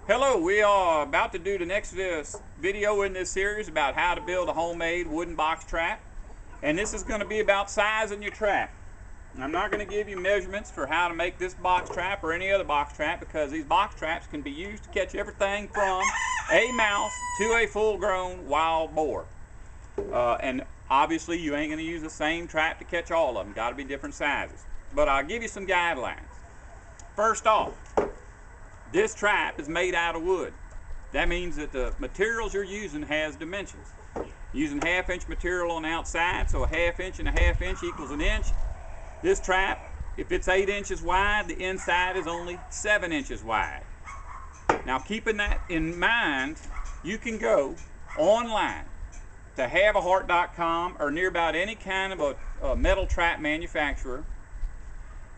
Hello, we are about to do the next video in this series about how to build a homemade wooden box trap. And this is going to be about sizing your trap. I'm not going to give you measurements for how to make this box trap or any other box trap, because these box traps can be used to catch everything from a mouse to a full-grown wild boar. And obviously you ain't going to use the same trap to catch all of them. Got to be different sizes. But I'll give you some guidelines. First off, this trap is made out of wood. That means that the materials you're using has dimensions. Using half-inch material on the outside, so a half-inch and a half-inch equals an inch. This trap, if it's 8 inches wide, the inside is only 7 inches wide. Now, keeping that in mind, you can go online to haveaheart.com or near about any kind of a metal trap manufacturer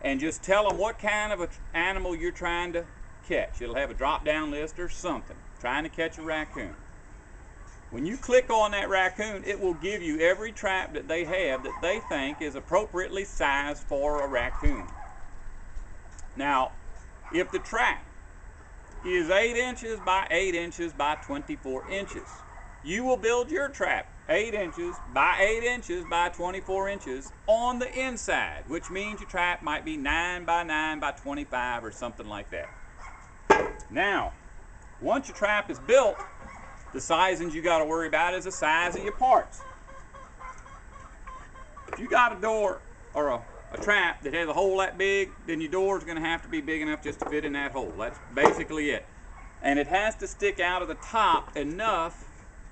and just tell them what kind of an animal you're trying to catch. It'll have a drop-down list or something. Trying to catch a raccoon. When you click on that raccoon, it will give you every trap that they have that they think is appropriately sized for a raccoon. Now, if the trap is 8 inches by 8 inches by 24 inches, you will build your trap 8 inches by 8 inches by 24 inches on the inside, which means your trap might be 9 by 9 by 25 or something like that. Now, once your trap is built, the sizings you got to worry about is the size of your parts. If you got a door or a trap that has a hole that big, then your door is going to have to be big enough just to fit in that hole. That's basically it. And it has to stick out of the top enough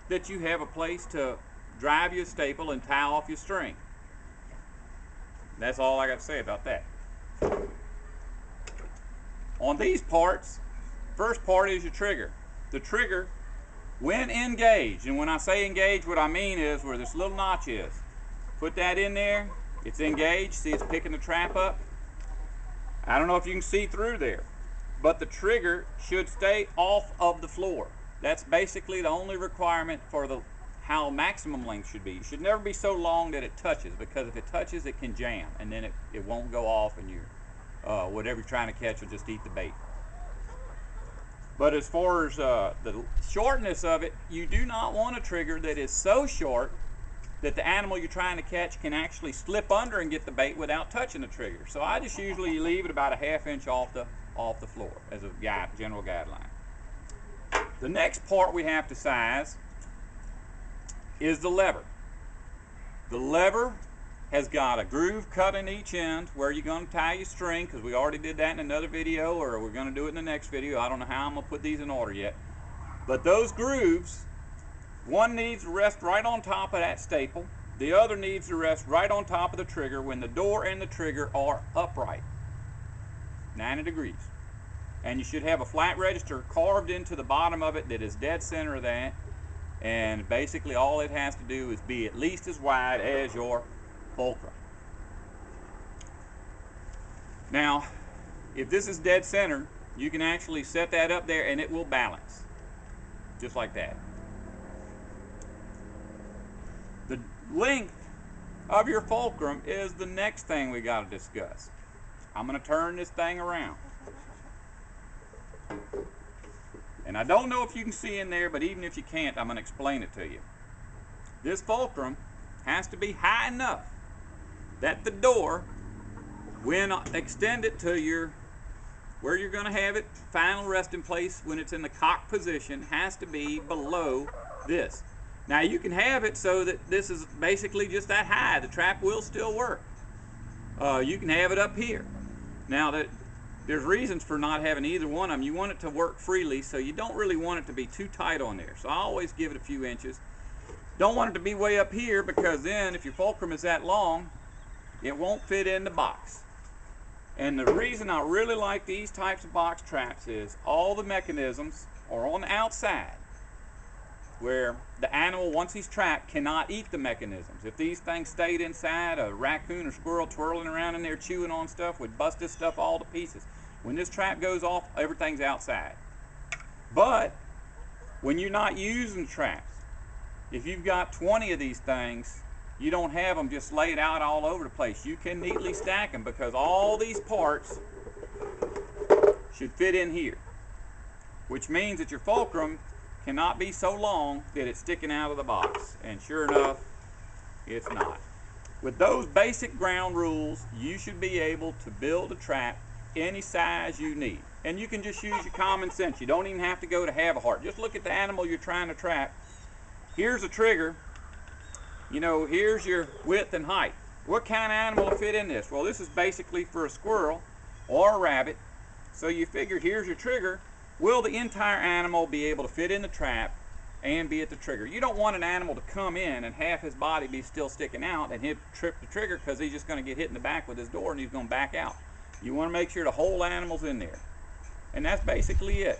that you have a place to drive your staple and tie off your string. That's all I got to say about that. On these parts, first part is your trigger. The trigger, when engaged, and when I say engaged, what I mean is where this little notch is. Put that in there, it's engaged, see it's picking the trap up. I don't know if you can see through there, but the trigger should stay off of the floor. That's basically the only requirement for how maximum length should be. It should never be so long that it touches, because if it touches, it can jam, and then it won't go off, and whatever you're trying to catch will just eat the bait. But as far as the shortness of it, you do not want a trigger that is so short that the animal you're trying to catch can actually slip under and get the bait without touching the trigger. So I just usually leave it about a half-inch off the floor as a general guideline. The next part we have to size is the lever. The lever has got a groove cut in each end where you're going to tie your string, because we already did that in another video, or we're going to do it in the next video. I don't know how I'm going to put these in order yet. But those grooves, one needs to rest right on top of that staple. The other needs to rest right on top of the trigger when the door and the trigger are upright, 90 degrees. And you should have a flat register carved into the bottom of it that is dead center of that. And basically all it has to do is be at least as wide as your fulcrum. Now, if this is dead center, you can actually set that up there and it will balance, just like that. The length of your fulcrum is the next thing we got to discuss. I'm going to turn this thing around. And I don't know if you can see in there, but even if you can't, I'm going to explain it to you. This fulcrum has to be high enough that the door, when extended to where you're going to have it final resting place when it's in the cock position, has to be below this. Now you can have it so that this is basically just that high. The trap will still work. You can have it up here. Now there's reasons for not having either one of them. You want it to work freely, so you don't really want it to be too tight on there. So I always give it a few inches. Don't want it to be way up here, because then if your fulcrum is that long, it won't fit in the box. And the reason I really like these types of box traps is all the mechanisms are on the outside, where the animal, once he's trapped, cannot eat the mechanisms. If these things stayed inside, a raccoon or squirrel twirling around in there chewing on stuff would bust this stuff all to pieces. When this trap goes off, everything's outside. But when you're not using traps, if you've got 20 of these things, you don't have them just laid out all over the place. You can neatly stack them, because all these parts should fit in here. which means that your fulcrum cannot be so long that it's sticking out of the box. And sure enough, it's not. With those basic ground rules, you should be able to build a trap any size you need. And you can just use your common sense. You don't even have to go to have a heart. Just look at the animal you're trying to trap. Here's a trigger. You know, here's your width and height. What kind of animal will fit in this? Well, this is basically for a squirrel or a rabbit. So you figure here's your trigger. Will the entire animal be able to fit in the trap and be at the trigger? You don't want an animal to come in and half his body be still sticking out and he'll trip the trigger because he's just going to get hit in the back with his door and he's going to back out. You want to make sure the whole animal's in there. And that's basically it.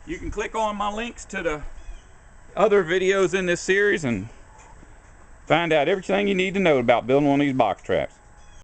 You can click on my links to the other videos in this series and find out everything you need to know about building one of these box traps.